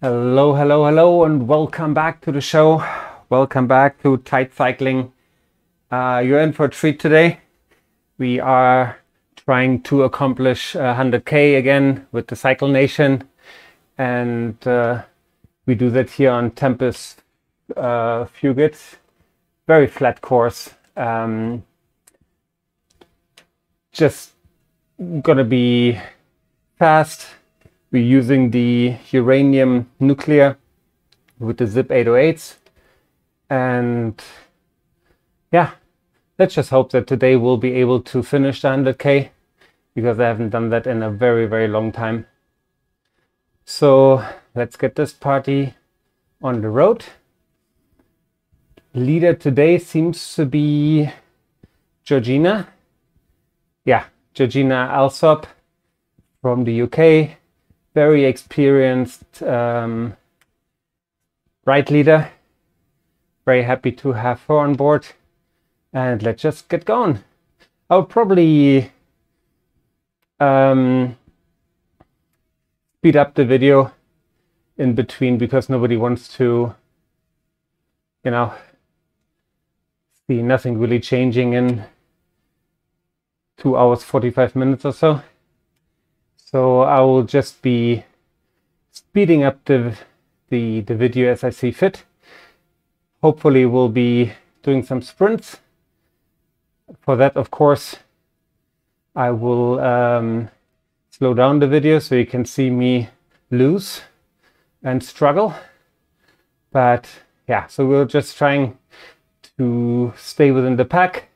Hello, hello, hello, and welcome back to the show. Welcome back to Tight Cycling. You're in for a treat today. We are trying to accomplish 100K again with the Cycle Nation, and we do that here on Tempus Fugit. Very flat course. Just gonna be fast. We're using the uranium nuclear with the Zip 808s. And yeah, let's just hope that today we'll be able to finish the 100K, because I haven't done that in a very, very long time. So let's get this party on the road. Leader today seems to be Georgina. Yeah, Georgina Alsop from the UK. Very experienced ride leader. Very happy to have her on board. And let's just get going. I'll probably speed up the video in between, because nobody wants to, see nothing really changing in 2 hours, 45 minutes or so. So I will just be speeding up the video as I see fit. Hopefully we'll be doing some sprints. For that, of course, I will slow down the video so you can see me lose and struggle. But yeah, so we're just trying to stay within the pack.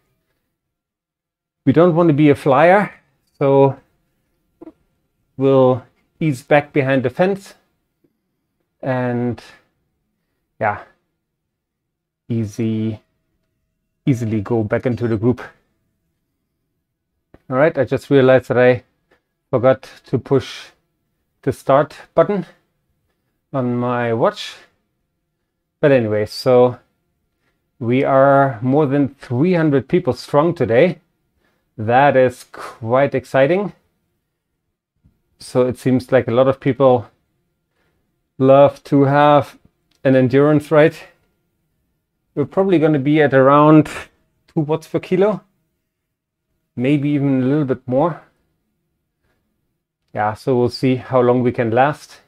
We don't want to be a flyer, so we'll ease back behind the fence and yeah, easily go back into the group. All right, I just realized that I forgot to push the start button on my watch. But anyway, so we are more than 300 people strong today. That is quite exciting. So it seems like a lot of people love to have an endurance ride. We're probably going to be at around 2 watts per kilo, maybe even a little bit more. Yeah, so we'll see how long we can last.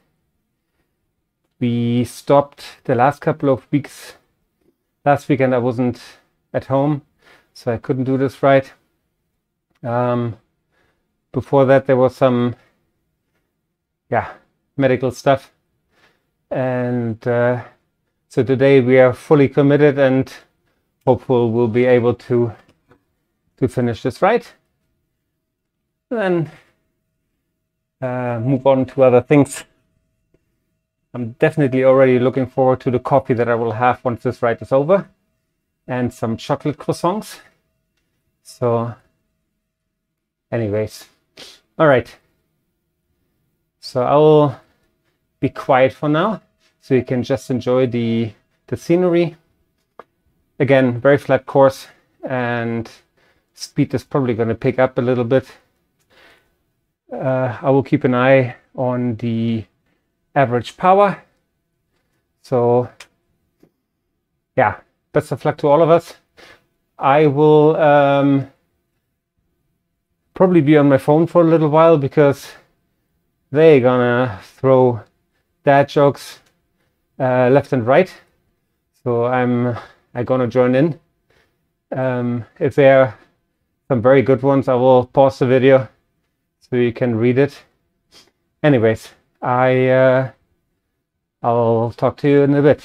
We stopped the last couple of weeks. Last weekend I wasn't at home, so I couldn't do this ride. Before that there was some medical stuff, and so today we are fully committed and hopeful we'll be able to finish this ride, and then move on to other things. I'm definitely already looking forward to the coffee that I will have once this ride is over, and some chocolate croissants. So anyways, all right. So I will be quiet for now, so you can just enjoy the scenery. Again, very flat course, and speed is probably going to pick up a little bit. I will keep an eye on the average power. So yeah, best of luck to all of us. I will probably be on my phone for a little while, because they're gonna throw dad jokes left and right. So I'm gonna join in. If there are some very good ones, I will pause the video so you can read it. Anyways, I'll talk to you in a bit.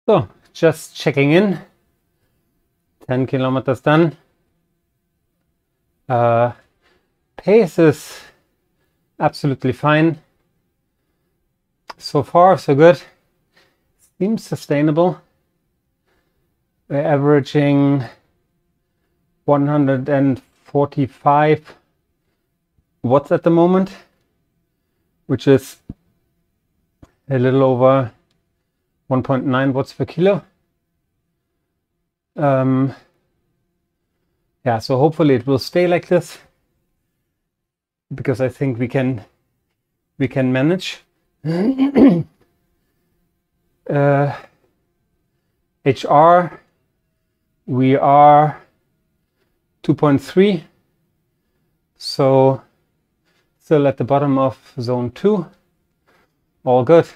So, just checking in. 10 kilometers done. Pace is absolutely fine. So far, so good. Seems sustainable. We're averaging 145 watts at the moment, which is a little over 1.9 watts per kilo. Yeah, so hopefully it will stay like this, because I think we can manage. HR, we are 2.3, so still at the bottom of zone 2. All good.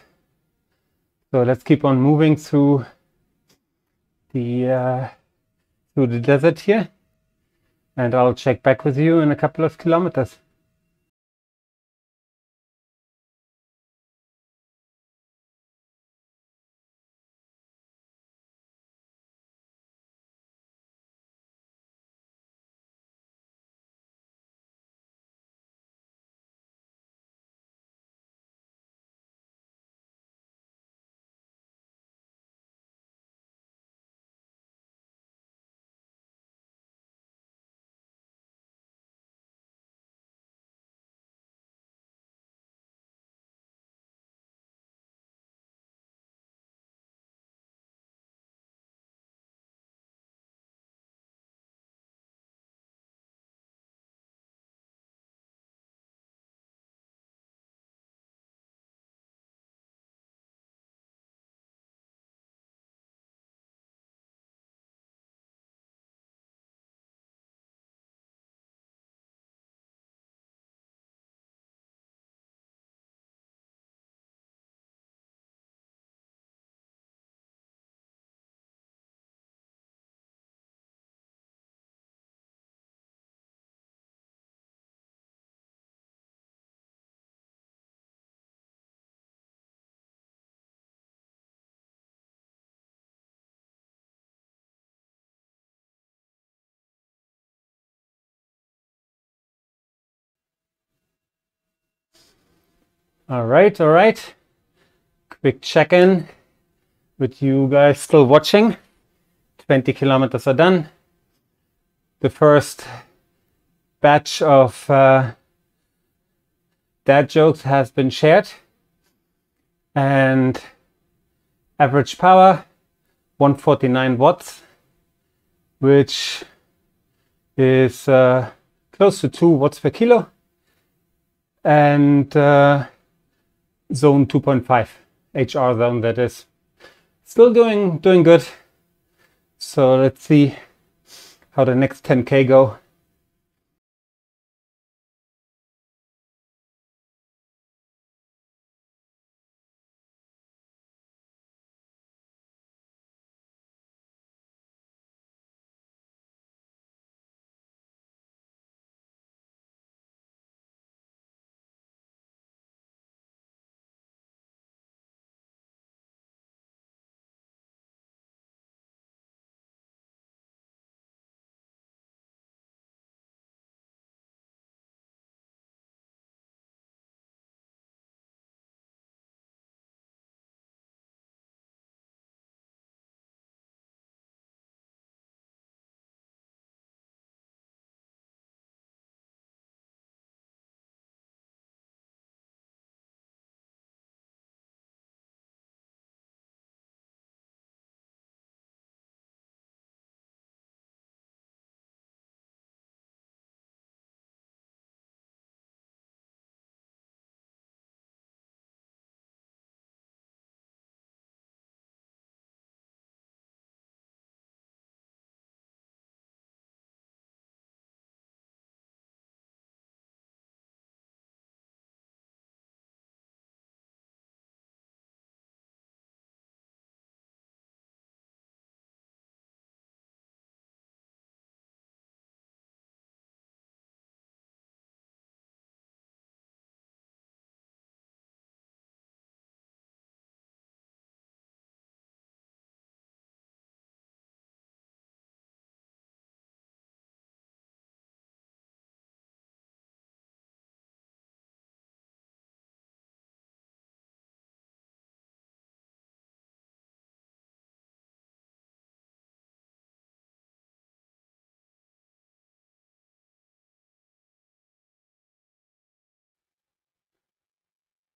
So let's keep on moving through the desert here, and I'll check back with you in a couple of kilometers. All right. Quick check-in with you guys still watching. 20 kilometers are done. The first batch of dad jokes has been shared, and average power 149 watts, which is close to 2 watts per kilo, and zone 2.5 HR zone, that is. Still doing good. So let's see how the next 10K go.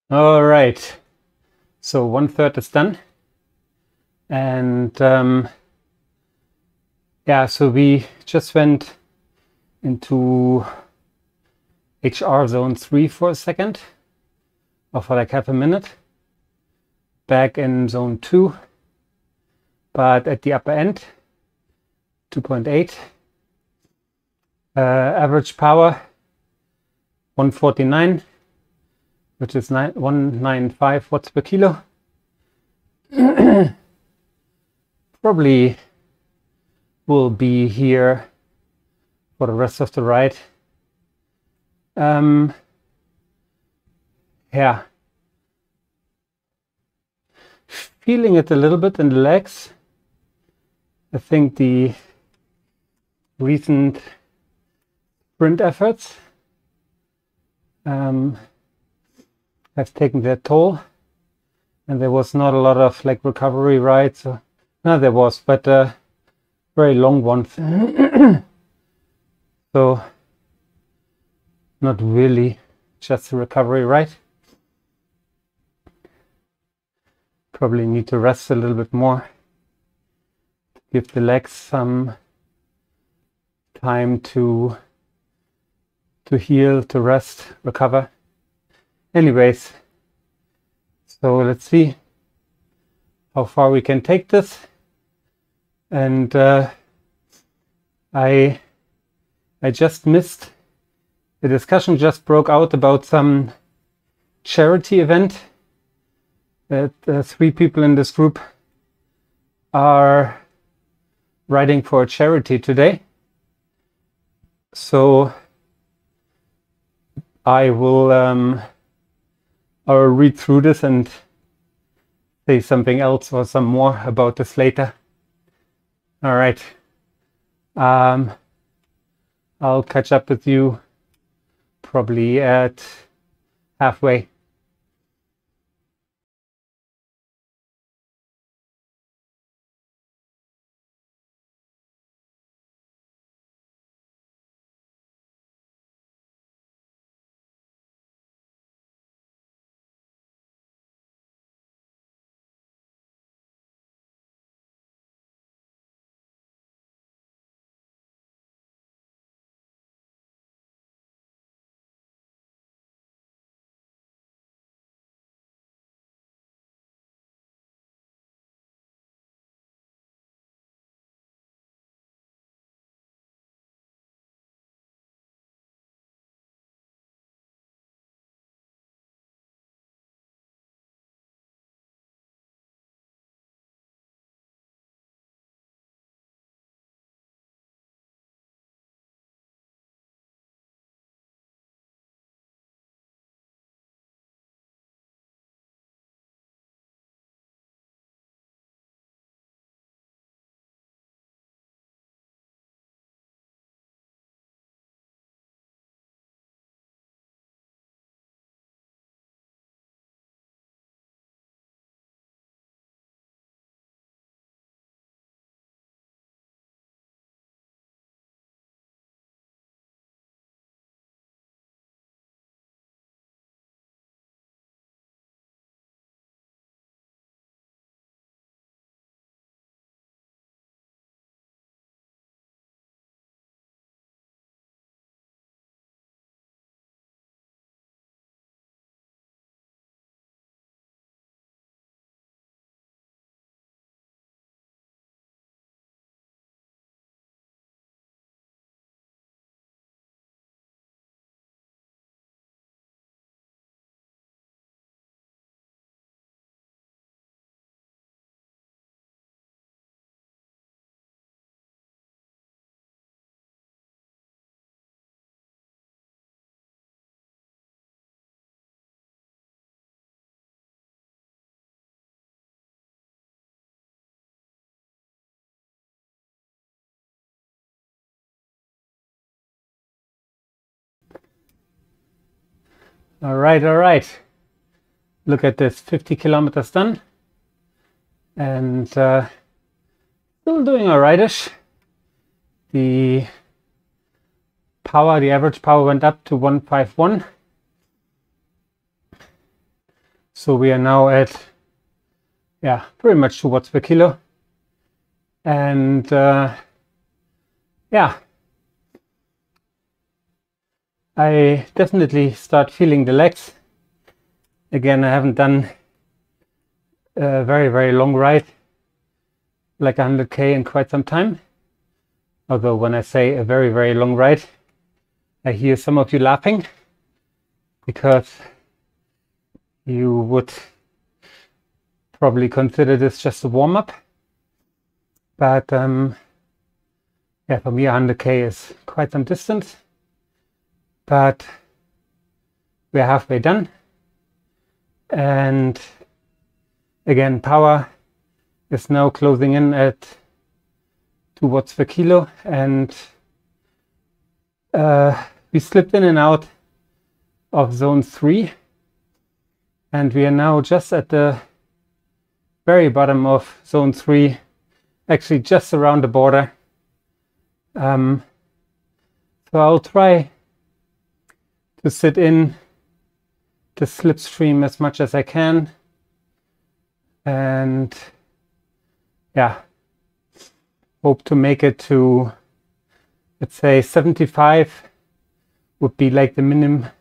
All right, so 1/3 is done. And yeah, so we just went into HR zone 3 for a second, or for like half a minute, back in zone 2, but at the upper end, 2.8. Average power 149, which is 195 watts per kilo. Probably will be here for the rest of the ride. Yeah, feeling it a little bit in the legs. I think the recent sprint efforts have taken their toll, and there was not a lot of like recovery rides. No, there was, but very long ones. So not really just a recovery ride. Probably need to rest a little bit more, give the legs some time to heal, to rest, recover. Anyways, so let's see how far we can take this. And I just missed, the discussion just broke out about some charity event that 3 people in this group are riding for a charity today. So I'll read through this and say something else or some more about this later. All right. I'll catch up with you probably at halfway. All right. Look at this, 50 kilometers done, and still doing all rightish. The power, the average power went up to 151. So we are now at, yeah, pretty much 2 watts per kilo. And yeah, I definitely start feeling the legs. Again, I haven't done a very, very long ride, like 100K in quite some time. Although when I say a very, very long ride, I hear some of you laughing because you would probably consider this just a warm-up. But yeah, for me 100K is quite some distance. But we're halfway done. And again, power is now closing in at 2 watts per kilo, and we slipped in and out of zone 3, and we are now just at the very bottom of zone 3, actually just around the border. So I'll try to sit in the slipstream as much as I can, and yeah, hope to make it to, let's say 75 would be like the minimum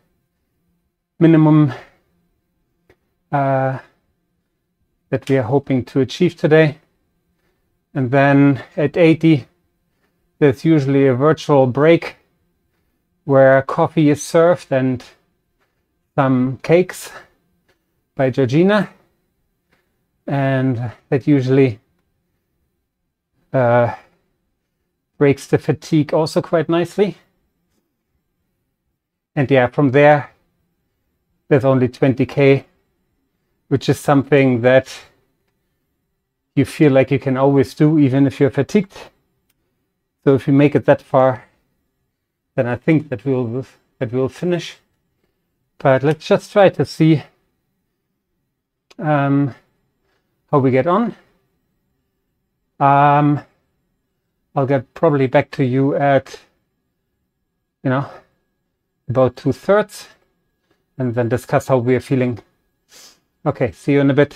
that we are hoping to achieve today. And then at 80 there's usually a virtual break where coffee is served and some cakes by Georgina, and that usually breaks the fatigue also quite nicely. And yeah, from there there's only 20K, which is something that you feel like you can always do even if you're fatigued. So if you make it that far, then I think that we'll finish. But let's just try to see how we get on. I'll get probably back to you at, about 2/3, and then discuss how we are feeling. Okay, see you in a bit.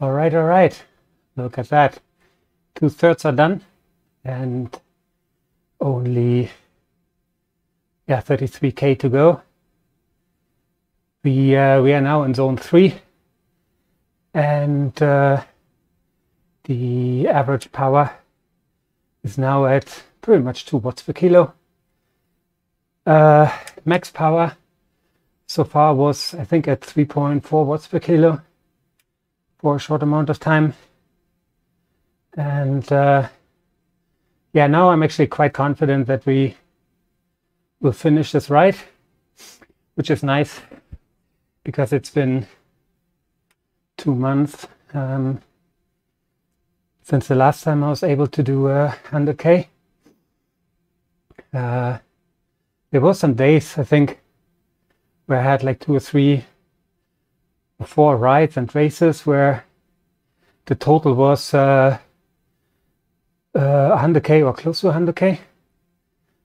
All right. Look at that. 2/3 are done, and only 33k to go. We are now in zone 3, and the average power is now at pretty much 2 watts per kilo. Max power so far was, I think, at 3.4 watts per kilo for a short amount of time. And yeah, now I'm actually quite confident that we will finish this ride, which is nice because it's been 2 months since the last time I was able to do 100k. There were some days, I think, where I had like 2 or 3 or 4 rides and races where the total was 100k or close to 100k,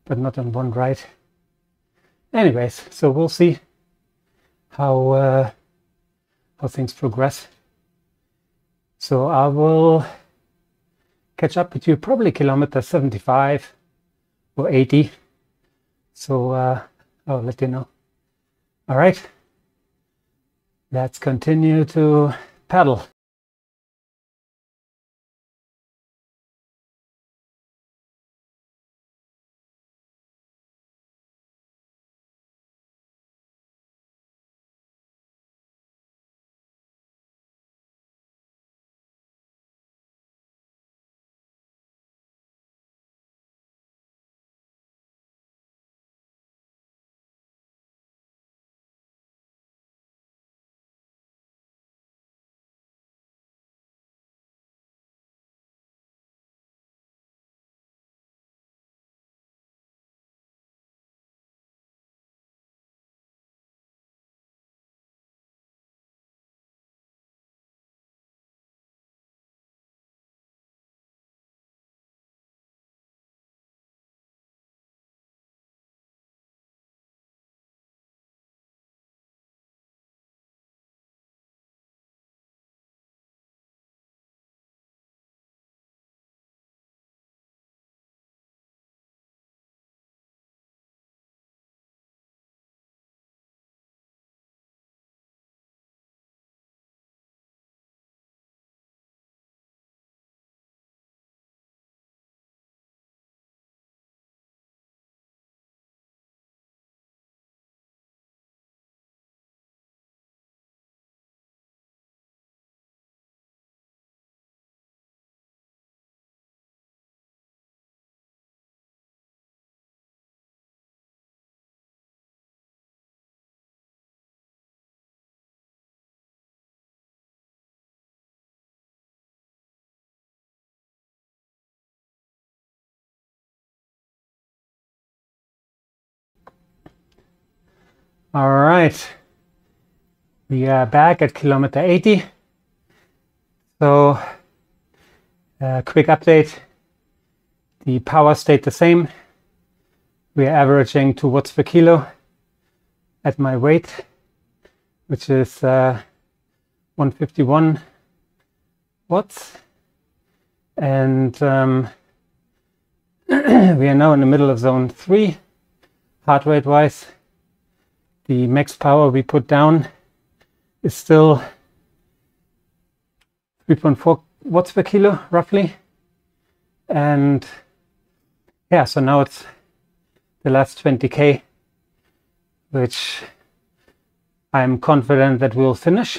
but not on one ride. Anyways, so we'll see how things progress. So I will catch up with you probably kilometer 75 or 80. So I'll let you know. All right, let's continue to paddle. All right, we are back at kilometer 80. So quick update, the power stayed the same. We are averaging 2 watts per kilo at my weight, which is 151 watts. And we are now in the middle of zone 3, heart rate wise. The max power we put down is still 3.4 watts per kilo, roughly. And yeah, so now it's the last 20k, which I'm confident that we'll finish,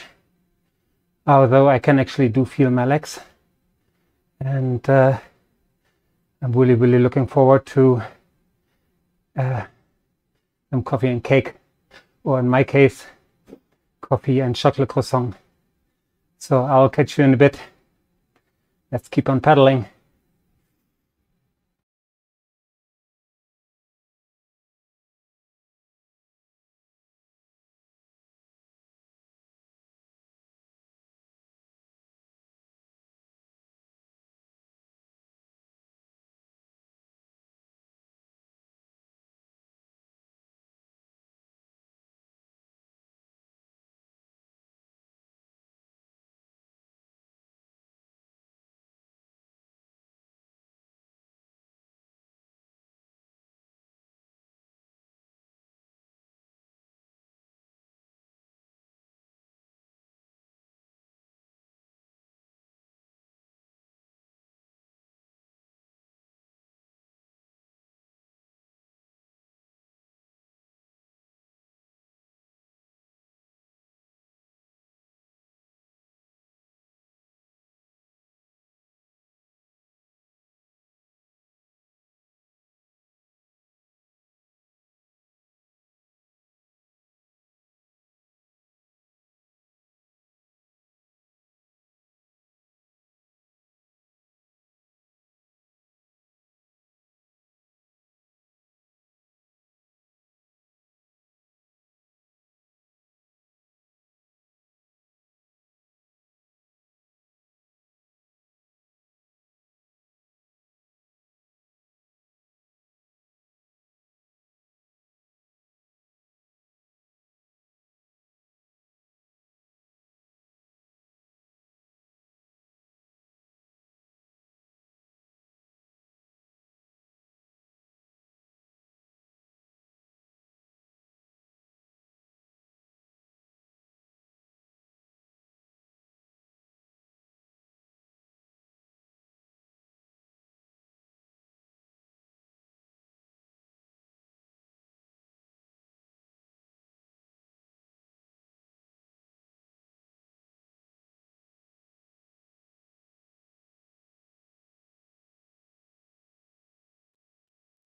although I can actually feel my legs. And I'm really looking forward to some coffee and cake, or in my case, coffee and chocolate croissant. So I'll catch you in a bit. Let's keep on paddling.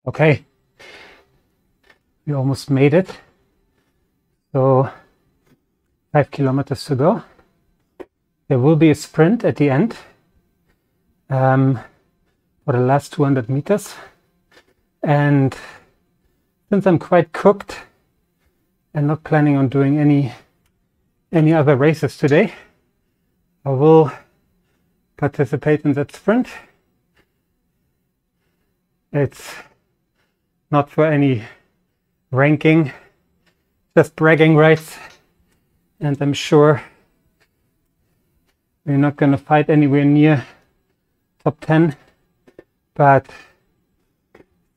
Okay, we almost made it. So 5 kilometers to go. There will be a sprint at the end for the last 200 meters. And since I'm quite cooked and not planning on doing any other races today, I will participate in that sprint. It's not for any ranking, just bragging rights, and I'm sure we're not going to fight anywhere near top 10, but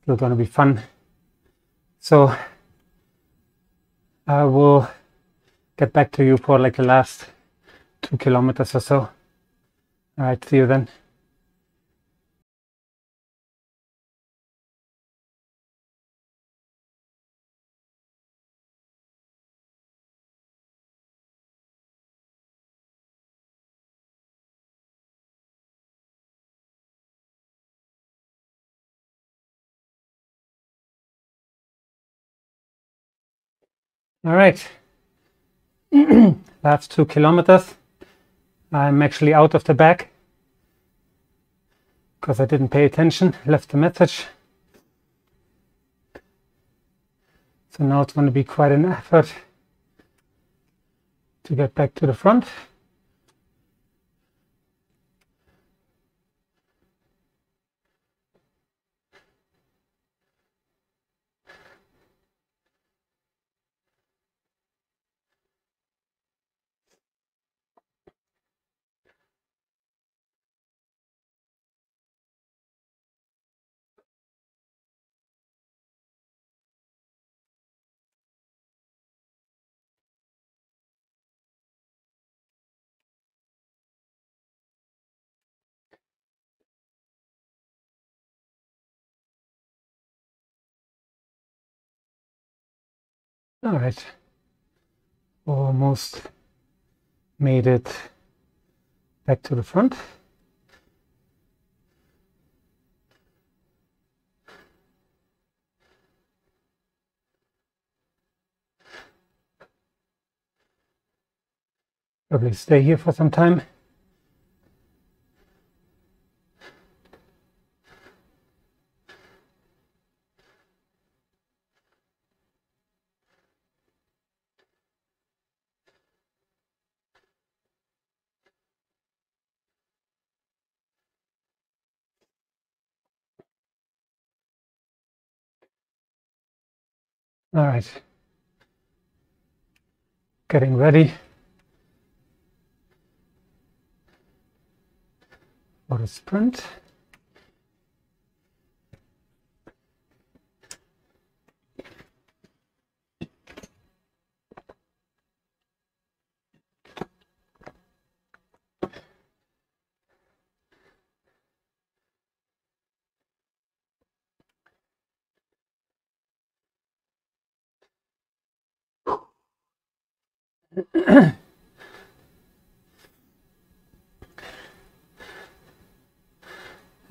still going to be fun. So I will get back to you for like the last 2 kilometers or so. All right, see you then. All right, last 2 kilometers. I'm actually out of the bag because I didn't pay attention, left the message. So now it's going to be quite an effort to get back to the front. All right, almost made it back to the front. Probably stay here for some time. All right, getting ready for the sprint.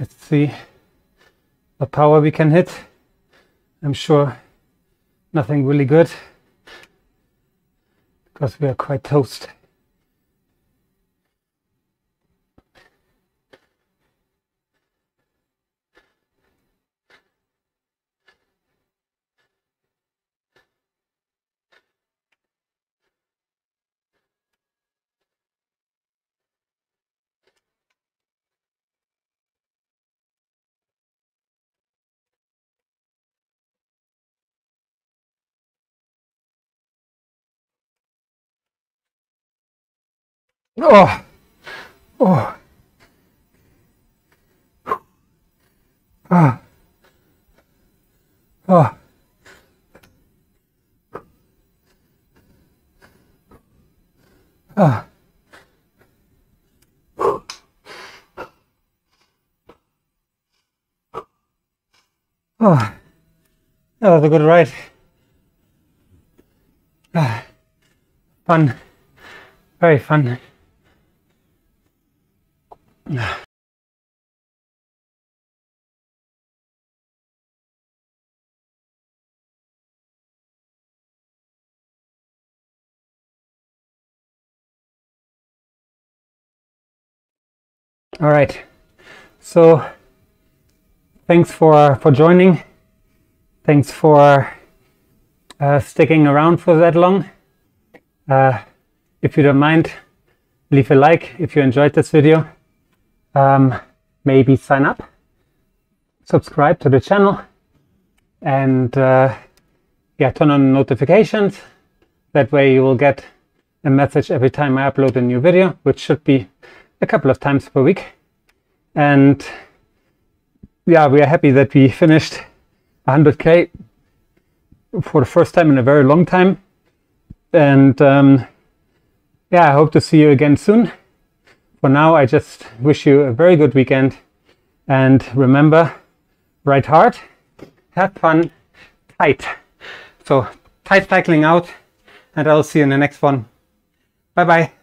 Let's see what power we can hit. I'm sure nothing really good because we are quite toast. Oh, oh, ah, oh. Ah. Oh, that was a good ride. Ah, fun, very fun. All right, so thanks for joining. Thanks for sticking around for that long. If you don't mind, leave a like if you enjoyed this video. Maybe sign up, subscribe to the channel, and yeah, turn on notifications. That way you will get a message every time I upload a new video, which should be a couple of times per week. And yeah, we are happy that we finished 100K for the first time in a very long time. And yeah, I hope to see you again soon. For now, I just wish you a very good weekend. And remember, ride hard, have fun, tight. So tight cycling out, and I'll see you in the next one. Bye bye.